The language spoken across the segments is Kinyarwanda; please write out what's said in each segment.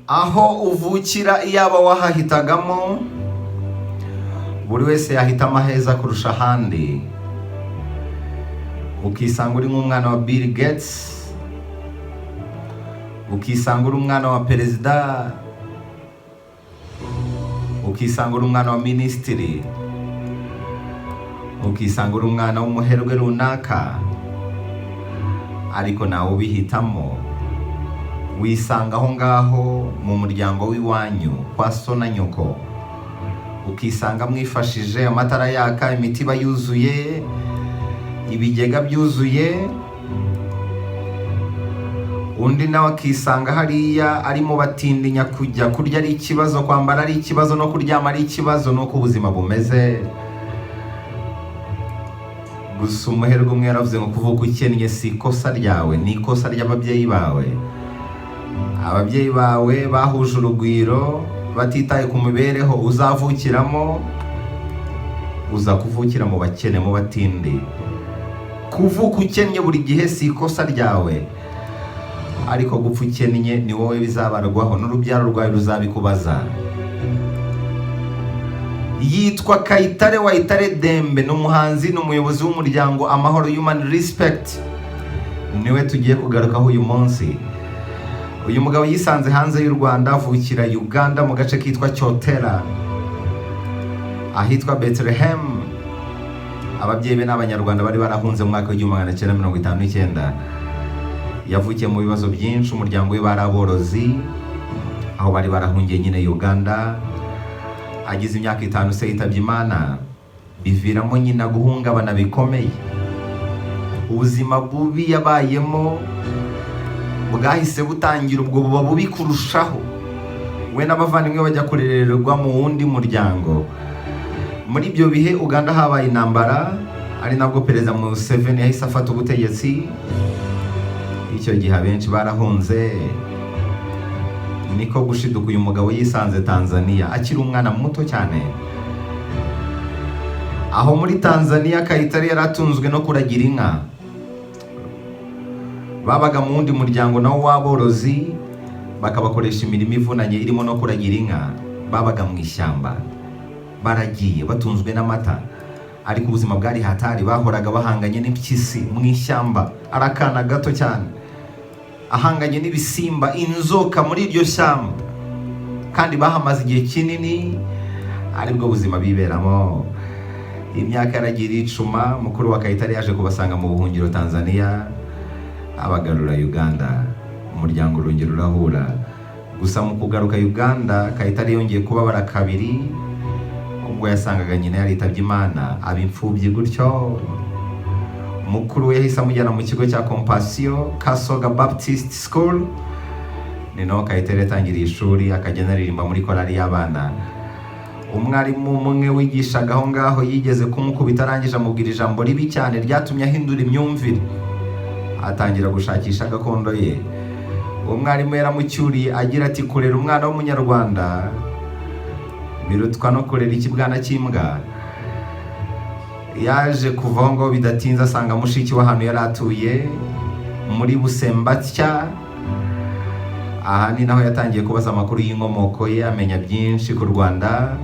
aho uvukira iyaba wahahitagamo, buri wese yahitamo aheza kurusha ahandi, ukisanga uri nk'umwana wa Bill Gates, ukisanga uri umwana wa perezida, ukisanga uri umwana wa minisitiri, ukisanga uri umwana w'umuherwe runaka, ariko nawe ubihitamo. Wisanga aho ngaho mu muryango w'iwanyu kwa so na nyoko, ukisanga mwifashije amatara yaka, imitiba yuzuye, ibigega byuzuye, undi nawe akisanga hariya arimo batindinya kujya kurya ari ikibazo, kwambara ari ikibazo, no kuryama ari ikibazo, nuko ubuzima bumeze. Gusa umuherwe umwe yaravuze ngo kuvuka ukennye si ikosa ryawe, ni ikosa ry'ababyeyi bawe. Ababyeyi bawe bahuje urugwiro, batitaye ku mibereho uzavukiramo, uza kuvukira mu bakene, mu batindi. Kuvuka ukennye buri gihe si ikosa ryawe, ariko gupfa ukennye ni wowe bizabarwaho, n'urubyaro rwawe ruzabikubaza. Yitwa Kayitare Wayitare Dembe, ni umuhanzi, ni umuyobozi w'umuryango Amahoro Human Respect, niwe tugiye kugarukaho uyu munsi. Uyu mugabo yisanze hanze y'u Rwanda, avukira Uganda mu gace kitwa Cyotera, ahitwa Bethlehem. Ababyeyi be n'Abanyarwanda bari barahunze mu mwaka w'1959. Yavukiye mu bibazo byinshi, umuryango we bari aborozi, aho bari barahungiye nyine Uganda. Agize imyaka 5 se yitabye Imana, biviramo nyina guhungabana bikomeye. Ubuzima bubi yabayemo bwahise butangira ubwo buba bubi kurushaho. We n'abavandimwe bajya kurererwa mu wundi muryango. Muri ibyo bihe Uganda habaye intambara, ari nabwo Perezida Museveni yahise afata ubutegetsi. Icyo gihe abenshi barahunze, niko gushiduka uyu mugabo yisanze Tanzania akiri umwana muto cyane. Aho muri Tanzania Kayitare yaratunzwe no kuragira inka. Babaga mu wundi muryango nawo w'aborozi, bakabakoresha imirimo ivunanye irimo no kuragira inka. Babaga mu ishyamba, baragiye batunzwe n'amata, ariko ubuzima bwari hatari. Bahoraga bahanganye n'impyisi mu ishyamba, arakana gato cyane, ahanganye n'ibisimba, inzoka muri iryo shyamba, kandi bahamaze igihe kinini, aribwo buzima biberamo. Imyaka yaragiye icuma, mukuru wa Kayitare yaje kubasanga mu buhungiro Tanzania, abagarura Uganda, umuryango urongera urahura. Gusa mu kugaruka Uganda, Kayitare yongeye kubabara kabiri, ubwo yasangaga nyina yaritabye Imana, aba imfubyi gutyo. Mukuru we yahise amujyana mu kigo cya Compassion Kasoga Baptist School, ni naho Kayitare yatangiriye ishuri, akajya anaririmba muri korali y'abana. Umwarimu umwe wigishaga aho ngaho yigeze kumukubita, arangije amubwira ijambo ribi cyane ryatumye ahindura imyumvire, atangira gushakisha gakondo ye. Uwo mwarimu yaramucyuriye agira ati, kurera umwana w'umunyarwanda birutwa no kurera ikibwana cy'imbwa. Yaje kuvaho ngo bidatinze asanga mushiki we ahantu yari atuye muri Busembatya. Aha ni naho yatangiye kubaza amakuru y'inkomoko ye, amenya byinshi ku Rwanda.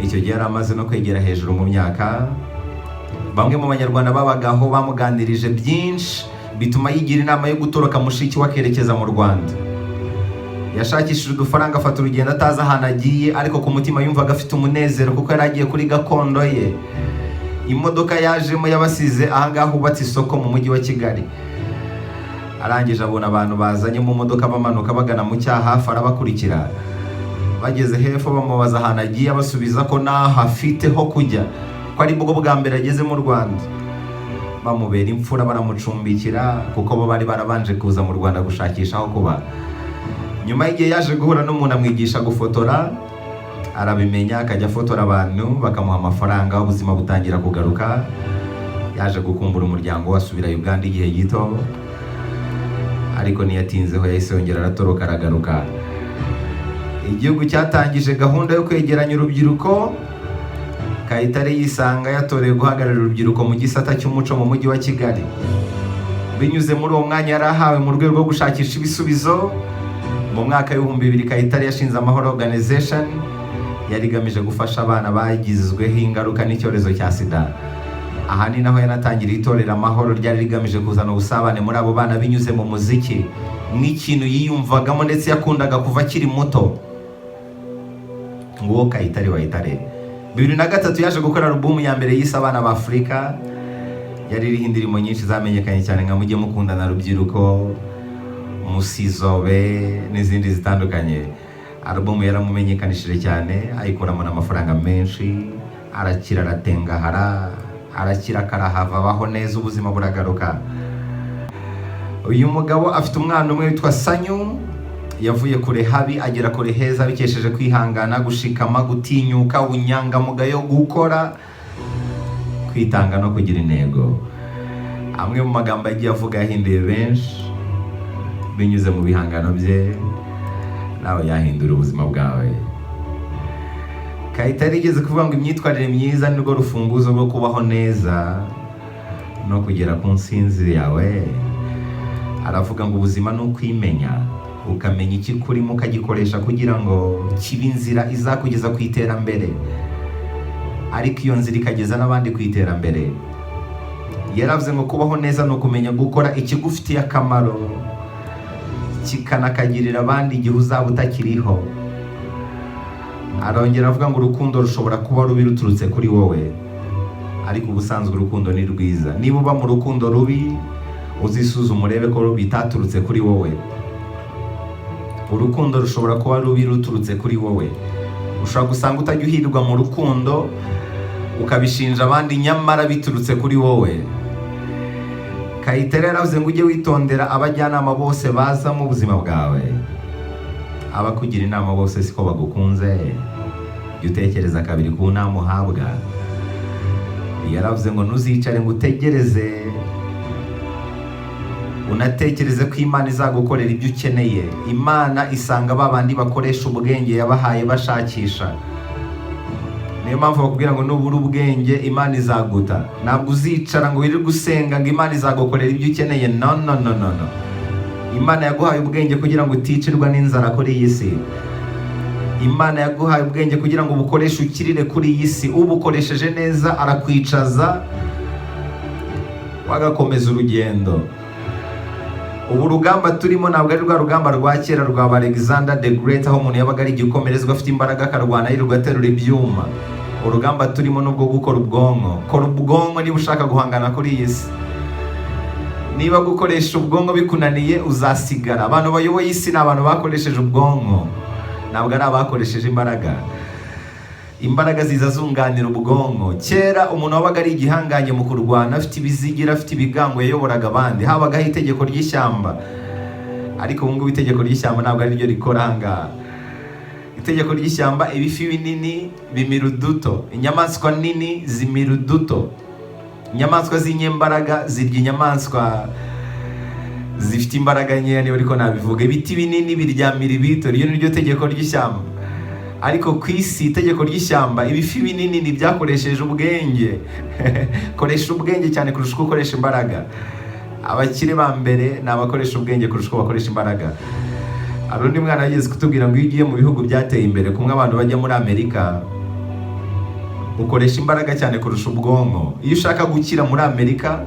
Icyo gihe yari amaze no kwegera hejuru mu myaka. Bamwe mu Banyarwanda babagaho bamuganirije byinshi, bituma yigira inama yo gutoroka mushiki we akerekeza mu Rwanda. Yashakishije udufaranga, afata urugendo atazi ahantu agiye, ariko ku mutima yumvaga afite umunezero kuko yari agiye kuri gakondo ye. Imodoka yajemo yabasize ahangaha hubatse isoko mu mujyi wa Kigali. Arangije abona abantu bazanye mu modoka bamanuka bagana mu Cyahafi, arabakurikira. Bageze hepfo bamubaza ahantu agiye, abasubiza ko naho afite ho kujya, ko ari bwo bwa mbere ageze mu Rwanda. Bamubera imfura, baramucumbikira kuko bo bari barabanje kuza mu Rwanda gushakisha aho kuba. Nyuma y'igihe yaje guhura n'umuntu amwigisha gufotora, arabimenya, akajya afotora abantu bakamuha amafaranga, ubuzima butangira kugaruka. Yaje gukumbura umuryango, asubira Uganda igihe gito, ariko ntiyatinzeho, yahise yongera aratoroka aragaruka. Igihugu cyatangije gahunda yo kwegeranya urubyiruko. Kayitare yisanga yatorewe guhagararira urubyiruko mu gisata cy'umuco mu mujyi wa Kigali. Binyuze muri uwo mwanya yari ahawe mu rwego rwo gushakisha ibisubizo mu mu mwaka w'ibihumbi 2000 Kayitare yashinze Amahoro Organization yari igamije gufasha abana bagizweho ingaruka n'icyorezo cya sida. Aha ni naho yanatangiriye itorero Amahoro ryari rigamije kuzana ubusabane muri abo bana binyuze mu muziki nk'ikintu yiyumvagamo ndetse yakundaga kuva akiri muto. Nguwo Kayitare Wayitare. 2003 yaje gukora album ya mbere yise Abana b'Afrika, yari iriho indirimbo nyinshi zamenyekanye cyane nka Mujye Mukundana Rubyiruko, Musizobe n'izindi zitandukanye. Album yaramumenyekanishije cyane, ayikoramo n'amafaranga menshi, arakira aratengahara, arakira karahava abaho neza, ubuzima buragaruka. Uyu mugabo afite umwana umwe witwa Sanyu, yavuye kure habi agera kure heza bikesheje kwihangana, gushikama, gutinyuka, ubunyangamugayo, gukora, kwitanga no kugira intego. Amwe mu magambo yagiye avuga yahinduye benshi binyuze mu bihangano bye, nawe yahindura ubuzima bwawe. Kayitare igeze kuvuga ngo imyitwarire myiza nirwo rufunguzo rwo kubaho neza no kugera ku nsinzi yawe. Aravuga ngo ubuzima ni ukwimenya, ukamenya iki kurimo ukagikoresha kugira ngo kibe inzira izakugeza ku iterambere, ariko iyo nzira ikageza n'abandi ku iterambere. Yaravuze ngo kubaho neza ni ukumenya gukora ikigufitiye akamaro kikanakagirira abandi igihe uzaba utakiriho. Arongera avuga ngo urukundo rushobora kuba rubi ruturutse kuri wowe, ariko ubusanzwe urukundo ni rwiza. Niba uba mu rukundo rubi, uzisuzume urebe ko bitaturutse kuri wowe. Urukundo rushobora kuba rubi ruturutse kuri wowe. Ushobora gusanga utajya uhirwa mu rukundo ukabishinja abandi nyamara biturutse kuri wowe. Kayitare yaravuze ngo ujye witondera abajyanama bose baza mu buzima bwawe. Abakugira inama bose siko bagukunze, jya utekereza kabiri ku nama uhabwa. Yaravuze ngo ntuzicare ngo utegereze, unatekereze ko Imana izagukorera ibyo ukeneye. Imana isanga babandi bakoresha ubwenge yabahaye bashakisha. Niyo mpamvu bakubwira ngo nubura ubwenge Imana izaguta. Ntabwo uzicara ngo wirirwe usenga ngo Imana izagukorera ibyo ukeneye. No. Imana yaguhaye ubwenge kugira ngo uticirwa n'inzara kuri iyi si. Imana yaguhaye ubwenge kugira ngo ubukoreshe ukirire kuri iyi si. Ubukoresheje neza arakwicaza wagakomeza urugendo. Ubu rugamba turimo ntabwo ari rwa rugamba rwa kera rwa Alexander the Great, aho umuntu yabaga ari igikomerezwa afite imbaraga akarwana yirirwa aterura ibyuma. Urugamba turimo nubwo gukora ubwonko. Kora ubwonko niba ushaka guhangana kuri iyi si. Niba gukoresha ubwonko bikunaniye uzasigara. Abantu bayoboye isi ni abantu bakoresheje ubwonko, ntabwo ari abakoresheje imbaraga. Imbaraga ziza zunganira ubwonko. Kera umuntu wabaga ari igihanganye mu kurwana, afite ibizigira, afite ibigango, yayoboraga abandi. Habagaho itegeko ry'ishyamba, ariko ubu ngubu itegeko ry'ishyamba ntabwo ari ryo rikora ahangaha. Itegeko ry'ishyamba, ibifi binini bimira uduto, inyamaswa nini zimira uduto. Inyamaswa z'inyembaraga zirya inyamaswa zifite imbaraga nkeya, niba ariko nabivuga. Ibiti binini biryamira ibito, iryo ni ryo tegeko ry'ishyamba. Ariko ku isi itegeko ry'ishyamba, ibifi binini ntibyakoresheje ubwenge. Koresha ubwenge cyane kurusha uko ukoresha imbaraga. Abakire ba mbere ni abakoresha ubwenge kurusha uko bakoresha imbaraga. Hari undi mwana yigeze kutubwira ngo iyo ugiye mu bihugu byateye imbere, kumwe abantu bajya muri Amerika, ukoresha imbaraga cyane kurusha ubwonko. Iyo ushaka gukira muri Amerika,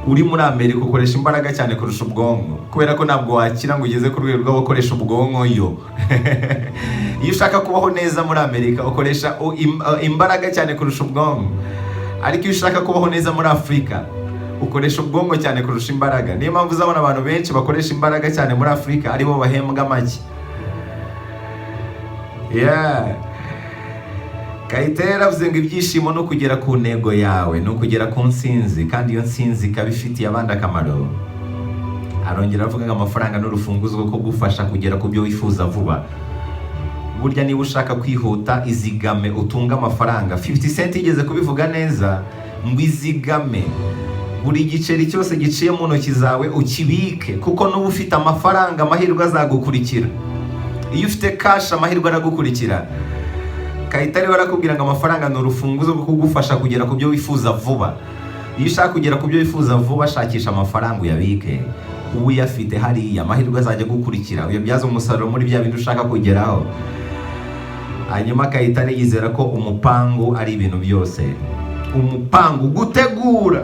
uri muri Amerika ukoresha imbaraga cyane kurusha ubwonko, kubera ko ntabwo wakira ngo ugeze ku rwego rwo gukoresha ubwonko yo. Iyo ushaka kubaho neza muri Amerika ukoresha imbaraga cyane kurusha ubwonko, ariko iyo ushaka kubaho neza muri Afurika ukoresha ubwonko cyane kurusha imbaraga. Niyo mpamvu uzabona abantu benshi bakoresha imbaraga cyane muri Afurika aribo bahembwa make. Kayitare yaravuze ngo ibyishimo no kugera ku ntego yawe, no kugera ku nsinzi, kandi iyo nsinzi ikaba ifitiye abandi akamaro. Arongera avuga ngo amafaranga n'urufunguzo rwo kugufasha kugera ku byo wifuza vuba. Burya niba ushaka kwihuta, izigame utunge amafaranga. 50 Cent yigeze kubivuga neza ngo izigame. Buri giceri cyose giciye mu ntoki zawe ukibike, kuko n'ubu ufite amafaranga amahirwe azagukurikira. Iyo ufite cash amahirwe aragukurikira. Kayitare barakubwira ngo amafaranga ni urufunguzo rwo kugufasha kugera ku byo wifuza vuba. Iyo ushaka kugera ku byo wifuza vuba, shakisha amafaranga uyabike. uba uyafite hariya, amahirwe azajya gukurikira, uyabyaza umusaruro muri bya bindi ushaka kugeraho. Hanyuma Kayitare yizera ko umupangu ari ibintu byose. Umupangu, gutegura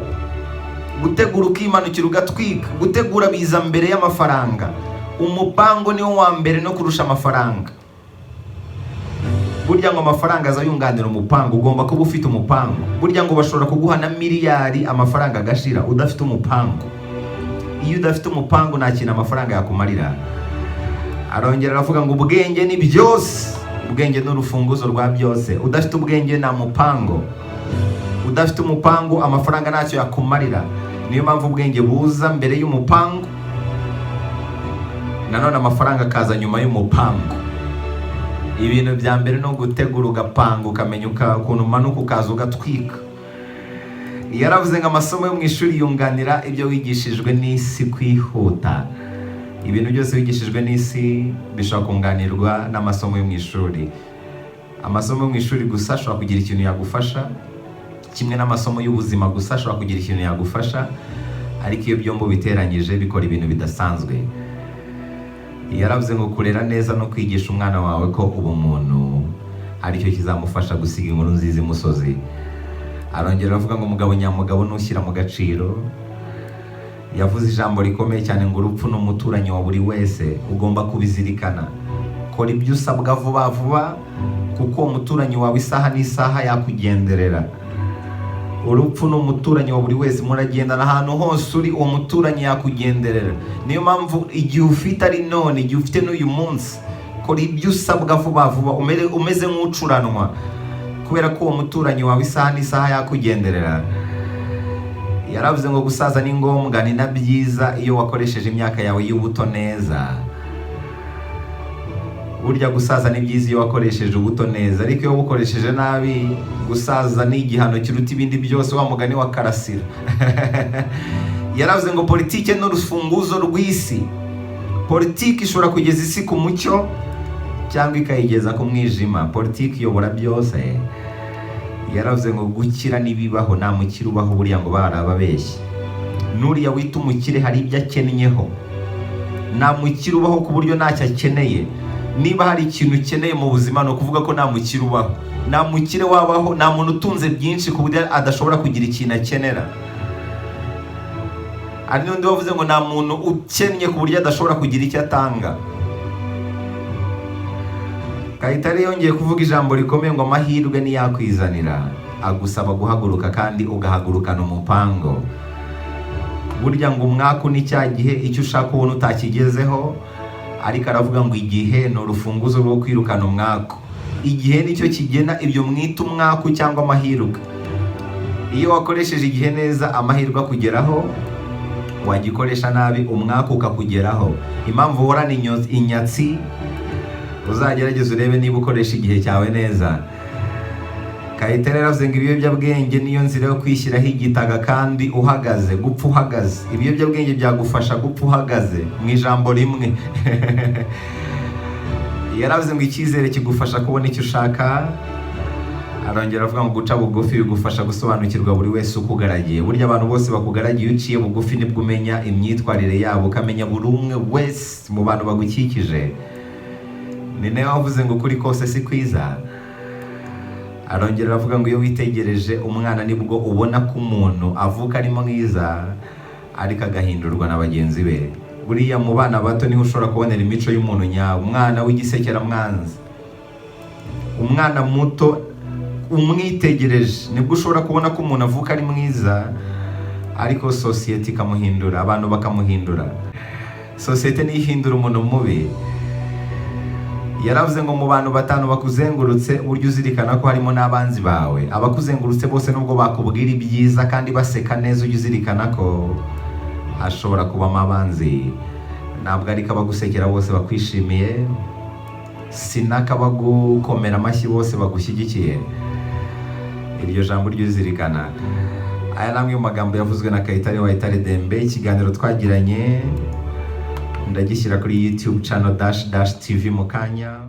ukimanukira ugatwika, gutegura biza mbere y'amafaranga. Umupangu niwo wa mbere no kurusha amafaranga. Burya ngo amafaranga aza yunganira umupangu, ugomba kuba ufite umupangu. Burya ngo bashobora kuguha na miliyari amafaranga agashira udafite umupangu. Iyo udafite umupangu nta kintu amafaranga yakumarira. Arongera aravuga ngo ubwenge ni byose, ubwenge ni urufunguzo rwa byose. Udafite ubwenge nta mupango. Udafite umupangu amafaranga ntacyo yakumarira. Niyo mpamvu ubwenge buza mbere y'umupangu, nanone amafaranga akaza nyuma y'umupangu. Ibintu bya mbere no gutegura ugapanga, ukamenya ukuntu umanuka ukaza ugatwika. Yaravuze ngo amasomo yo mu ishuri yunganira ibyo wigishijwe n'isi kwihuta. Ibintu byose wigishijwe n'isi bishobora kunganirwa n'amasomo yo mu ishuri. Amasomo yo mu ishuri gusa ashobora kugira ikintu yagufasha, kimwe n'amasomo y'ubuzima gusa ashobora kugira ikintu yagufasha, ariko iyo byombi biteranyije bikora ibintu bidasanzwe. Yaravuze ngo kurera neza no kwigisha umwana wawe ko ubumuntu aricyo kizamufasha gusiga inkuru nziza imusozi. Arongera aravuga ngo umugabo nyamugabo nushyira mu gaciro. Yavuze ijambo rikomeye cyane ngo urupfu n'umuturanyi wa buri wese, ugomba kubizirikana. Kora ibyo usabwa vuba vuba, kuko uwo muturanyi wawe isaha n'isaha yakugenderera. Urupfu n'umuturanyi wa buri wese, muragendana ahantu hose uri, uwo muturanyi yakugenderera. Niyo mpamvu igihe ufite ari none, igihe ufite n'uyu munsi, kora ibyo usabwa vuba vuba, umeze nk'ucuranwa, kubera ko uwo muturanyi wawe isaha n'isaha yakugenderera. Yaravuze ngo gusaza ni ngombwa, ni na byiza iyo wakoresheje imyaka yawe y'ubuto neza. Burya gusaza ni byiza iyo wakoresheje ubuto neza, ariko iyo ukoresheje nabi, gusaza ni igihano kiruta ibindi byose, wa mugani wa Karasira. Yaravuze ngo politike n'urufunguzo rw'isi. Politiki ishobora kugeza isi ku mucyo cyangwa ikayigeza ku mwijima. Politiki iyobora byose. Yaravuze ngo gukira nibibaho, nta mukire ubaho burya ngo barababeshye. Nuriya wita umukire hari ibyo akennyeho. Nta mukire ubaho ku buryo ntacyo akeneye. Niba hari ikintu ukeneye mu buzima, no kuvuga ko nta mukire ubaho. Nta mukire wabaho, nta muntu utunze byinshi ku buryo adashobora kugira ikintu akenera. Hari n'undi wavuze ngo nta muntu ukennye ku buryo adashobora kugira icyo atanga. Kayitare yongeye kuvuga ijambo rikomeye ngo amahirwe niyakwizanira, agusaba guhaguruka kandi ugahagurukana umupango. Burya ngo umwaka ni cya gihe icyo ushaka ubona utakigezeho, ariko aravuga ngo igihe ni urufunguzo rwo kwirukana umwaka. Igihe nicyo kigena ibyo mwita umwaka cyangwa amahirwe. Iyo wakoresheje igihe neza, amahirwe akugeraho. Wagikoresha nabi, umwaka ukakugeraho. Impamvu uhorana inyatsi, uzagerageza urebe niba ukoresha igihe cyawe neza. Kayitare yaravuze ngo ibiyobyabwenge niyo nzira yo kwishyiraho igitaga kandi uhagaze, gupfa uhagaze. Ibiyobyabwenge byagufasha gupfa uhagaze mu ijambo rimwe. Yaravuze ngo icyizere kigufasha kubona icyo ushaka. Arongera avuga ngo guca bugufi bigufasha gusobanukirwa buri wese ukugaragiye. Burya abantu bose bakugaragiye, uciye bugufi nibwo umenya imyitwarire yabo, ukamenya buri umwe wese mu bantu bagukikije. Ni nawe wavuze ngo kuri kose si kwiza. Arongera aravuga ngo iyo witegereje umwana nibwo ubona ko umuntu avuka ari mwiza, ariko agahindurwa na bagenzi be. Buriya mu bana bato niho ushobora kubonera imico y'umuntu nyawe. Umwana w'igisekeramwanzi, umwana muto umwitegereje nibwo ushobora kubona ko umuntu avuka ari mwiza, ariko sosiyete ikamuhindura, abantu bakamuhindura. Sosiyete niyo ihindura umuntu mubi. Yaravuze ngo mu bantu 5 bakuzengurutse, buryo uzirikana ko harimo n'abanzi bawe. Abakuzengurutse bose nubwo bakubwira ibyiza kandi baseka neza, ujye uzirikana ko hashobora kubamo abanzi. Ntabwo ari kabagusekera bose bakwishimiye, sinakabagukomera amashyi bose bagushyigikiye. Iryo jambo ryo uzirikana. Aya namwe mu magambo yavuzwe na Kayitare Wayitare Dembe. Ikiganiro twagiranye ndagishyira kuri YouTube channel _TV mu kanya.